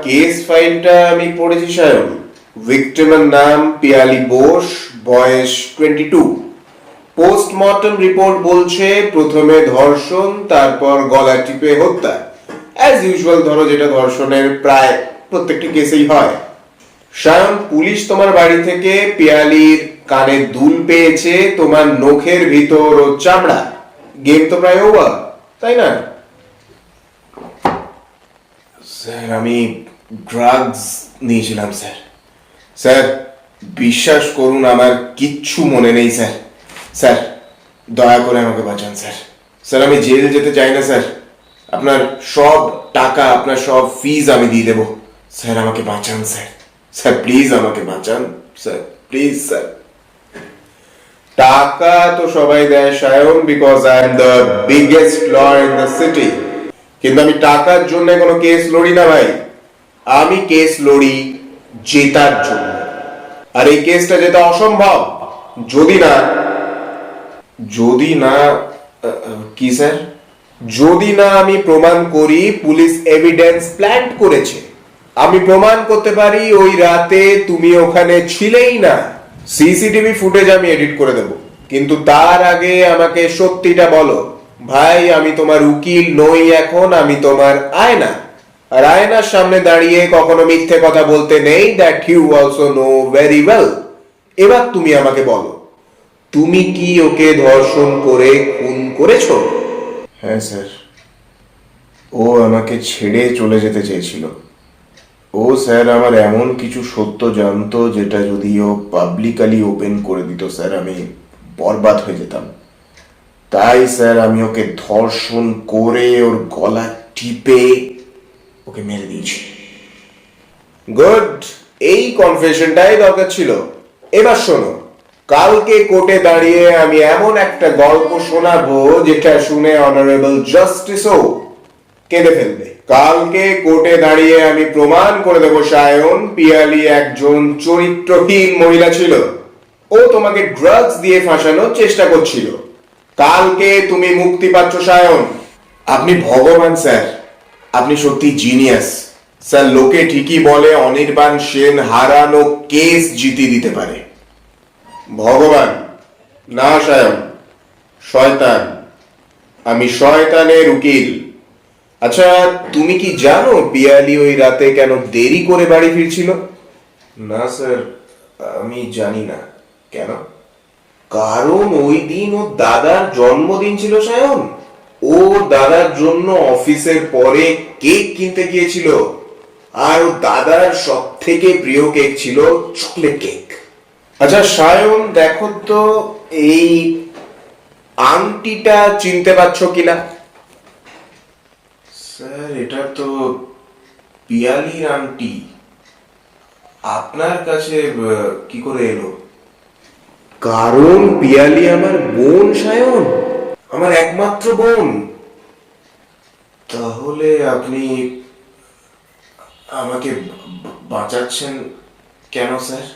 Case ফাইলটা আমি পড়েছি সায়ন। ভিক্টিমের নাম পিয়ালি বোস, বয়স 22। পোস্টমর্টম রিপোর্ট বলছে প্রথমে ধর্ষণ, তারপর গলা টিপে হত্যা। অ্যাজ ইউজুয়াল, ধরো যেটা ধর্ষণের প্রায় প্রত্যেকটি কেসেই হয়। সায়ন, পুলিশ তোমার বাড়ি থেকে পিয়ালির কানের দুল পেয়েছে, তোমার নখের ভিতর ও চামড়া। গেম তো প্রায় ওভার, তাই না? স্যার, আমি ড্রাগস নিয়েছিলাম স্যার। স্যার, বিশ্বাস করুন আমার কিচ্ছু মনে নেই স্যার। স্যার, দয়া করে আমাকে বাঁচান স্যার। স্যার, আমি জেল যেতে চাই না স্যার। আপনার সব টাকা, আপনার সব ফিজ আমি দিয়ে দেবো। স্যার, আমাকে বাঁচান স্যার। স্যার প্লিজ আমাকে বাঁচান স্যার, প্লিজ স্যার। টাকা তো সবাই দেয় Sayan, because I am the biggest lawyer in the city. কিন্তু আমি টাকার জন্য কোনো কেস লড়ি না ভাই। আমি কেস লড়ি জেতার জন্য। আর এই কেসটা জেতা অসম্ভব যদি না কি স্যার? যদি না আমি প্রমাণ করি পুলিশ এভিডেন্স প্ল্যান্ট করেছে। আমি প্রমাণ করতে পারি ওই রাতে তুমি ওখানে ছিলেই না। সিসিটিভি ফুটেজ আমি এডিট করে দেব, কিন্তু তার আগে আমাকে সত্যিটা বলো ভাই। আমি তোমার উকিল নই এখন, আমি তোমার আয়না। আর আয়নার সামনে দাঁড়িয়ে কখনো মিথ্যে কথা বলতে নেই, that you also know very well. এবার তুমি আমাকে বলো, তুমি কি ওকে ধর্ষণ করে খুন করেছো? হ্যাঁ স্যার, ও আমাকে ছেড়ে চলে যেতে চেয়েছিল। ও স্যার আমার এমন কিছু সত্য জানতো যেটা যদি ও পাবলিকালি ওপেন করে দিত স্যার, আমি বরবাদ হয়ে যেতাম। তাই স্যার আমি ওকে ধর্ষণ করে ওর গলা টিপে ওকে মেরে দিয়েছি। গুড, এই কনফেশনটাই দরকার ছিল। এবার শোনো, কালকে কোর্টে দাঁড়িয়ে আমি এমন একটা গল্প শোনাবো যেটা শুনে অনারেবল জাস্টিসও কেঁদে ফেলবে। কালকে কোর্টে দাঁড়িয়ে আমি প্রমাণ করে দেবো সায়ন, পিয়ালি একজন চরিত্রহীন মহিলা ছিল। ও তোমাকে ড্রাগস দিয়ে ফাঁসানোর চেষ্টা করছিল। কালকে তুমি মুক্তি পাচ্ছ সায়ন। আপনি ভগবান স্যার, আপনি সত্যি জিনিয়াস স্যার। লোকে ঠিকই বলে অনির্বাণ সেন হারানো কেস জিতিয়ে দিতে পারে। ভগবান না সায়ন, শয়তান। আমি শয়তানের উকিল। আচ্ছা, তুমি কি জানো পিয়ালি ওই রাতে কেন দেরি করে বাড়ি ফিরছিল? না স্যার, আমি জানি না। কেন? কারণ ওই দিন ও দাদার জন্মদিন ছিল সায়ন। ও দাদার জন্য অফিসের পরে কেক কিনতে গিয়েছিল। আর ও দাদার সব থেকে প্রিয় কেক ছিল চকলেট কেক। আচ্ছা সায়ন, দেখো তো এই আংটিটা চিনতে পারছো কিনা? স্যার, এটা তো পিয়ালির আংটি। আপনার কাছে কি করে এলো? কারণ পিয়ালি আমার বোন সায়ন, আমার একমাত্র বোন। তাহলে আপনি আমাকে বাঁচাচ্ছেন কেন স্যার?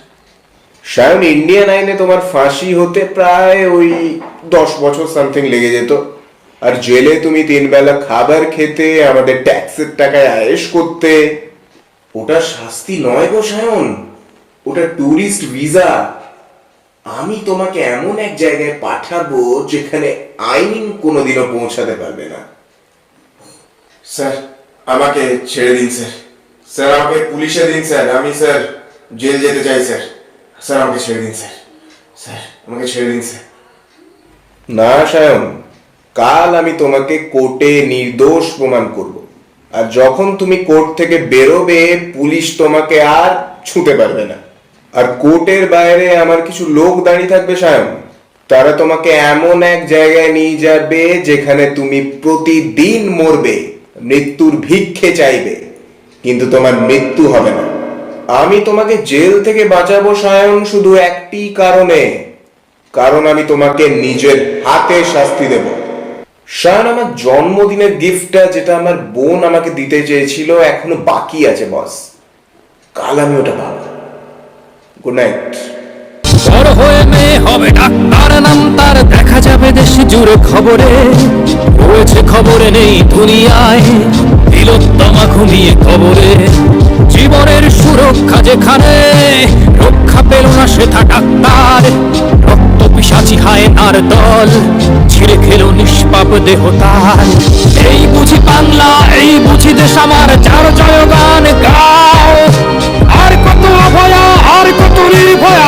সায়ন, ইন্ডিয়ান আইনে তোমার ফাঁসি হতে প্রায় ওই 10 বছর সামথিং লেগে যেত। আর জেলে তুমি 3 বেলা খাবার খেতে, আমাদের ট্যাক্সের টাকায় আয়েশ করতে। ওটা শাস্তি নয় গো সায়ন, ওটা ট্যুরিস্ট ভিসা। আমি তোমাকে এমন এক জায়গায় পাঠাবো যেখানে আইন কোনোদিনও পৌঁছাতে পারবে না। স্যার, আমাকে ছেড়ে দিন স্যার। স্যার, আমাকে পুলিশে দিন স্যার। আমি স্যার জেল যেতে চাই স্যার। স্যার, আমাকে ছেড়ে দিন স্যার। স্যার, আমাকে ছেড়ে দিন স্যার। না সায়ন, কাল আমি তোমাকে কোর্টে নির্দোষ প্রমাণ করব। আর যখন তুমি কোর্ট থেকে বেরোবে, পুলিশ তোমাকে আর ছুঁতে পারবে না। আর কোর্টের বাইরে আমার কিছু লোক দাঁড়িয়ে থাকবে সায়ন। তারা তোমাকে এমন এক জায়গায় নিয়ে যাবে যেখানে তুমি প্রতিদিন মরবে, মৃত্যুর ভিক্ষে চাইবে, কিন্তু তোমার মৃত্যু হবে না। আমি তোমাকে জেল থেকে বাঁচাবো সায়ন শুধু একটি কারণে, কারণ আমি তোমাকে নিজের হাতে শাস্তি দেব। সায়ন, আমার জন্মদিনের গিফটটা যেটা আমার বোন আমাকে দিতে চেয়েছিল এখনো বাকি আছে বস। কাল আমি ওটা পাবো। Good night. বড় হয়ে মেয়ে হবে ডাক্তার, নাম তার দেখা যাবে দেশ জুড়ে খবরে। রয়েছে খবরে নেই দুনিয়ায়, তিলোত্তমা ঘুমিয়ে খবরে। জীবনের সুরক্ষা যেখানে রক্ষা পেল না সেথা ডাক্তার রক্ত পিশাচি হায়নার দল ছিঁড়ে খেলো নিষ্পাপ দেহ তার এই বুঝি বাংলা এই বুঝি দেশ আমার যার জয়গান গাও আর কত অভয়া আর কত নির্ভয়া